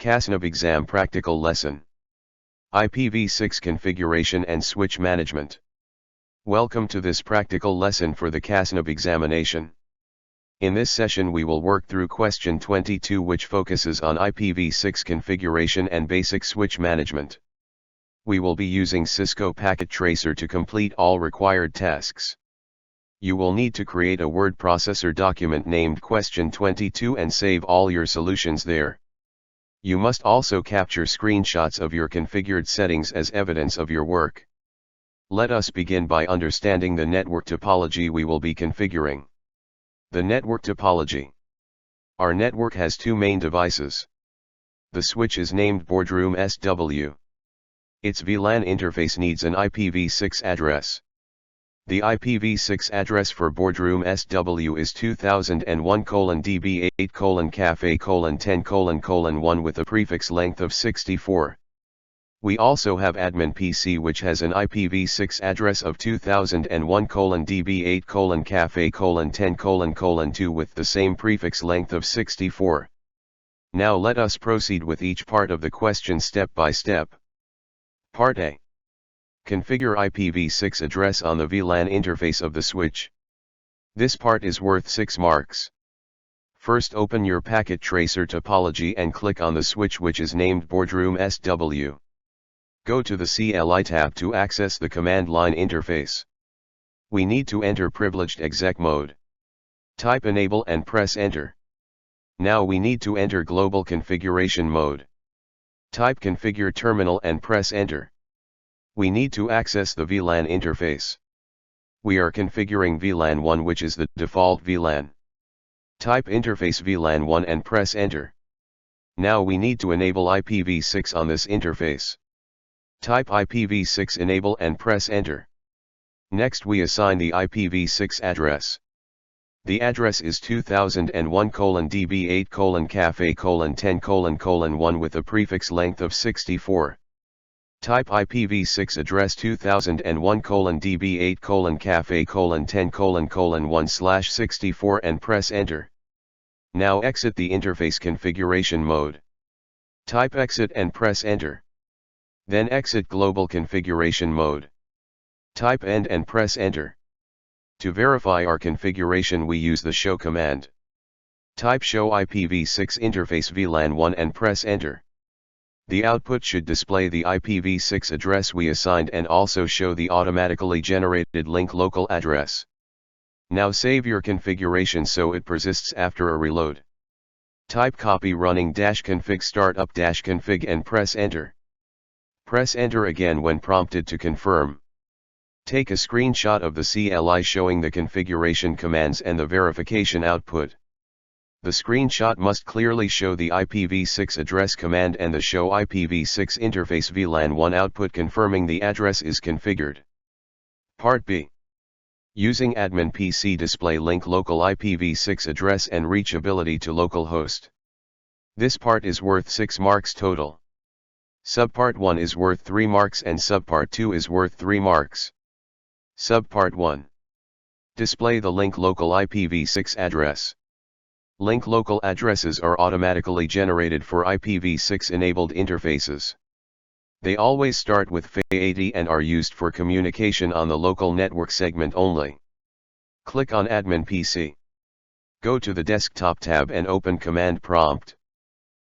ccna exam practical lesson. IPv6 configuration and switch management. Welcome to this practical lesson for the ccna examination. In this session we will work through question 22, which focuses on IPv6 configuration and basic switch management. We will be using Cisco Packet Tracer to complete all required tasks. You will need to create a word processor document named question 22 and save all your solutions there. You must also capture screenshots of your configured settings as evidence of your work. Let us begin by understanding the network topology we will be configuring. The network topology. Our network has two main devices. The switch is named Boardroom SW. Its VLAN interface needs an IPv6 address. The IPv6 address for Boardroom SW is 2001:db8:cafe:10:1 with a prefix length of 64. We also have admin PC, which has an IPv6 address of 2001:db8:cafe:10:2 with the same prefix length of 64. Now let us proceed with each part of the question step by step. Part A. Configure IPv6 address on the VLAN interface of the switch. This part is worth 6 marks. First, open your packet tracer topology and click on the switch which is named Boardroom SW. Go to the CLI tab to access the command line interface. We need to enter privileged exec mode. Type enable and press enter. Now we need to enter global configuration mode. Type configure terminal and press enter. We need to access the VLAN interface. We are configuring VLAN 1, which is the default VLAN. Type interface VLAN 1 and press enter. Now we need to enable IPv6 on this interface. Type IPv6 enable and press enter. Next we assign the IPv6 address. The address is 2001:db8:cafe:10:1 with a prefix length of 64. Type IPv6 address 2001:db8:cafe:10:1/64 and press enter. Now exit the interface configuration mode. Type exit and press enter. Then exit global configuration mode. Type end and press enter. To verify our configuration we use the show command. Type show IPv6 interface VLAN 1 and press enter. The output should display the IPv6 address we assigned and also show the automatically generated link local address. Now save your configuration so it persists after a reload. Type copy running -config startup -config and press enter. Press enter again when prompted to confirm. Take a screenshot of the CLI showing the configuration commands and the verification output. The screenshot must clearly show the IPv6 address command and the show IPv6 interface VLAN 1 output confirming the address is configured. Part B. Using admin PC display link local IPv6 address and reachability to localhost. This part is worth 6 marks total. Subpart 1 is worth 3 marks and subpart 2 is worth 3 marks. Subpart 1. Display the link local IPv6 address. Link local addresses are automatically generated for IPv6 enabled interfaces. They always start with FA80 and are used for communication on the local network segment only. Click on Admin PC. Go to the Desktop tab and open Command Prompt.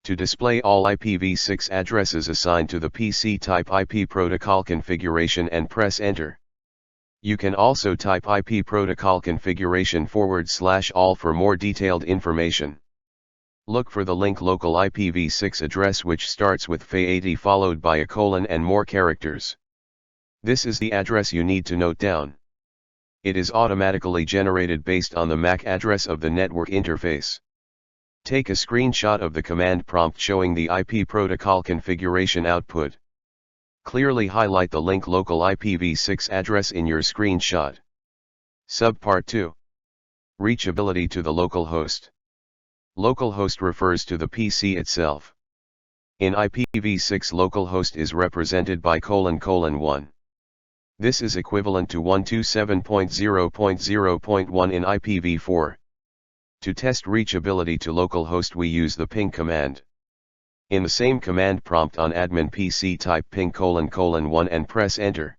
To display all IPv6 addresses assigned to the PC, type IP protocol configuration and press enter. You can also type IP protocol configuration /all for more detailed information. Look for the link local IPv6 address which starts with FA80 followed by a colon and more characters. This is the address you need to note down. It is automatically generated based on the MAC address of the network interface. Take a screenshot of the command prompt showing the IP protocol configuration output. Clearly highlight the link local IPv6 address in your screenshot. Subpart 2. Reachability to the local host. Localhost refers to the PC itself. In IPv6 localhost is represented by ::1. This is equivalent to 127.0.0.1 in IPv4. To test reachability to localhost we use the ping command. In the same command prompt on admin PC type ping::1 and press enter.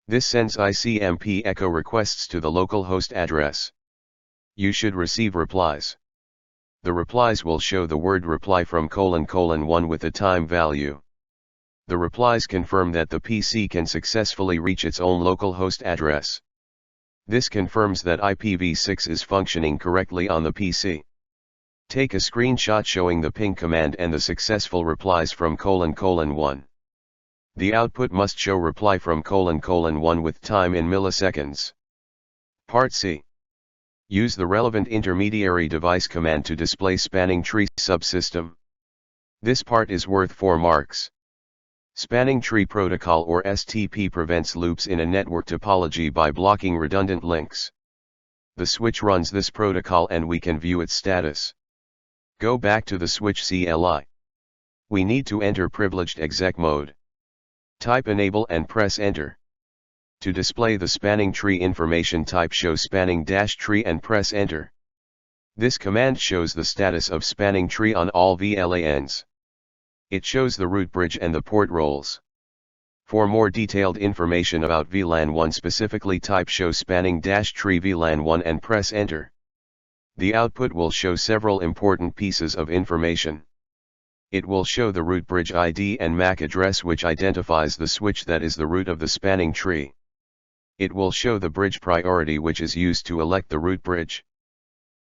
This sends ICMP echo requests to the local host address. You should receive replies. The replies will show the word reply from ::1 with a time value. The replies confirm that the PC can successfully reach its own local host address. This confirms that IPv6 is functioning correctly on the PC. Take a screenshot showing the ping command and the successful replies from ::1. The output must show reply from ::1 with time in milliseconds. Part C. Use the relevant intermediary device command to display spanning tree subsystem. This part is worth 4 marks. Spanning tree protocol or STP prevents loops in a network topology by blocking redundant links. The switch runs this protocol and we can view its status. Go back to the switch CLI. We need to enter privileged exec mode. Type enable and press enter. To display the spanning tree information, type show spanning-tree and press enter. This command shows the status of spanning tree on all VLANs. It shows the root bridge and the port roles. For more detailed information about VLAN 1 specifically, type show spanning-tree VLAN 1 and press enter. The output will show several important pieces of information. It will show the root bridge ID and MAC address, which identifies the switch that is the root of the spanning tree. It will show the bridge priority, which is used to elect the root bridge.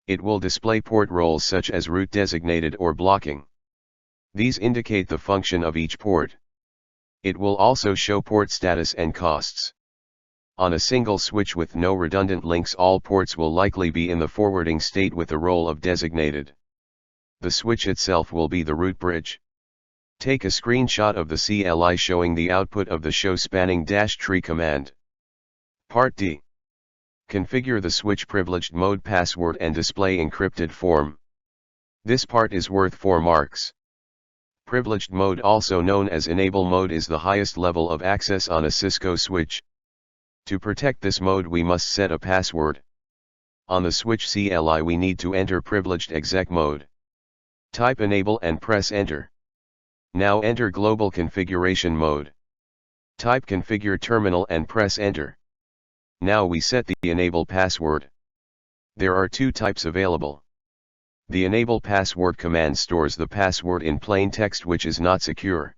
It will display port roles such as root designated or blocking. These indicate the function of each port. It will also show port status and costs. On a single switch with no redundant links, all ports will likely be in the forwarding state with the role of designated. The switch itself will be the root bridge. Take a screenshot of the CLI showing the output of the show spanning-tree command. Part D. Configure the switch privileged mode password and display encrypted form. This part is worth 4 marks. Privileged mode, also known as enable mode, is the highest level of access on a Cisco switch. To protect this mode, we must set a password. On the switch CLI, we need to enter privileged exec mode. Type enable and press enter. Now enter global configuration mode. Type configure terminal and press enter. Now we set the enable password. There are 2 types available. The enable password command stores the password in plain text, which is not secure.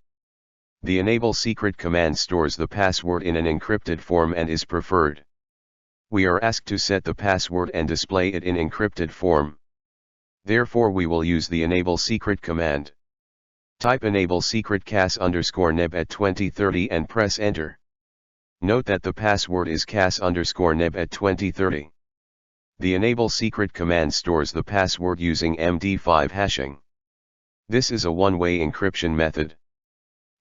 The enable secret command stores the password in an encrypted form and is preferred. We are asked to set the password and display it in encrypted form. Therefore we will use the enable secret command. Type enable secret cas_neb at 2030 and press enter. Note that the password is cas_neb at 2030. The enable secret command stores the password using MD5 hashing. This is a one-way encryption method.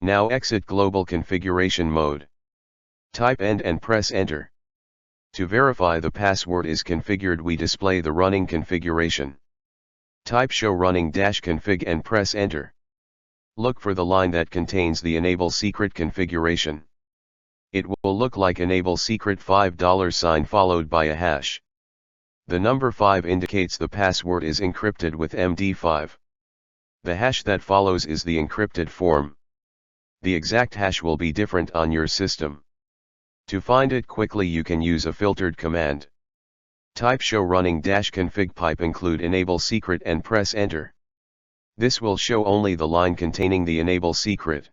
Now exit global configuration mode. Type end and press enter. To verify the password is configured, we display the running configuration. Type show running-config and press enter. Look for the line that contains the enable secret configuration. It will look like enable secret $5 followed by a hash. The number 5 indicates the password is encrypted with MD5. The hash that follows is the encrypted form. The exact hash will be different on your system. To find it quickly, you can use a filtered command. Type show running-config pipe include enable secret and press enter. This will show only the line containing the enable secret.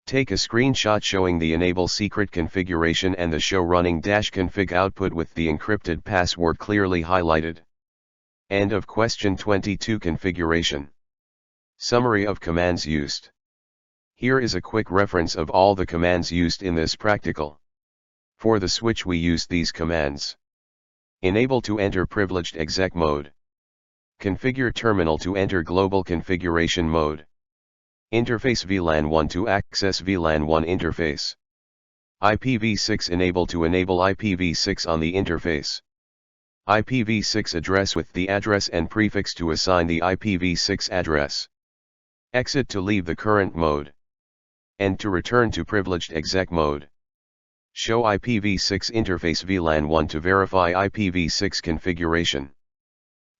Take a screenshot showing the enable secret configuration and the show running-config output with the encrypted password clearly highlighted. End of question 22. Configuration. Summary of commands used. Here is a quick reference of all the commands used in this practical. For the switch, we used these commands. Enable to enter privileged exec mode. Configure terminal to enter global configuration mode. Interface VLAN 1 to access VLAN 1 interface. IPv6 enable to enable IPv6 on the interface. IPv6 address with the address and prefix to assign the IPv6 address. Exit to leave the current mode. End to return to privileged exec mode. Show IPv6 interface VLAN 1 to verify IPv6 configuration.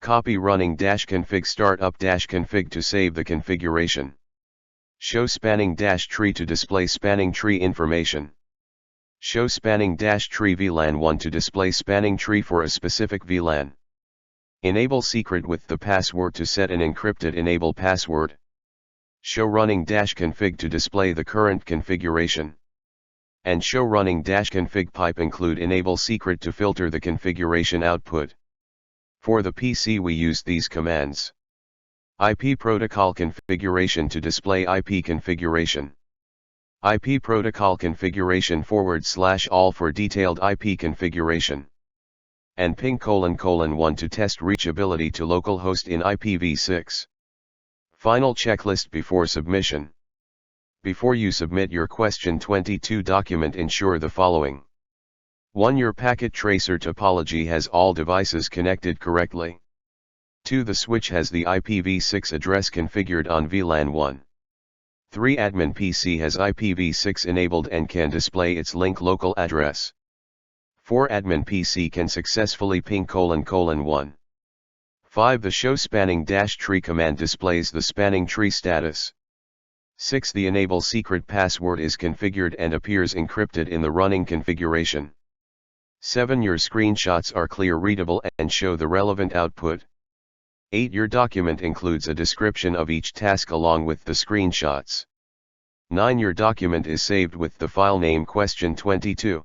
Copy running-config startup-config to save the configuration. Show spanning tree to display spanning tree information. Show spanning tree VLAN 1 to display spanning tree for a specific VLAN. Enable secret with the password to set an encrypted enable password. Show running config to display the current configuration. And show running config pipe include enable secret to filter the configuration output. For the PC we use these commands. IP protocol configuration to display IP configuration. IP protocol configuration / all for detailed IP configuration. And ping : 1 to test reachability to localhost in IPv6. Final checklist before submission. Before you submit your question 22 document, ensure the following. 1. Your packet tracer topology has all devices connected correctly. 2. The switch has the IPv6 address configured on VLAN 1. 3. Admin PC has IPv6 enabled and can display its link local address. 4. Admin PC can successfully ping : 1. 5. The show spanning tree command displays the spanning tree status. 6. The enable secret password is configured and appears encrypted in the running configuration. 7. Your screenshots are clear readable and show the relevant output. 8. Your document includes a description of each task along with the screenshots. 9. Your document is saved with the file name question 22.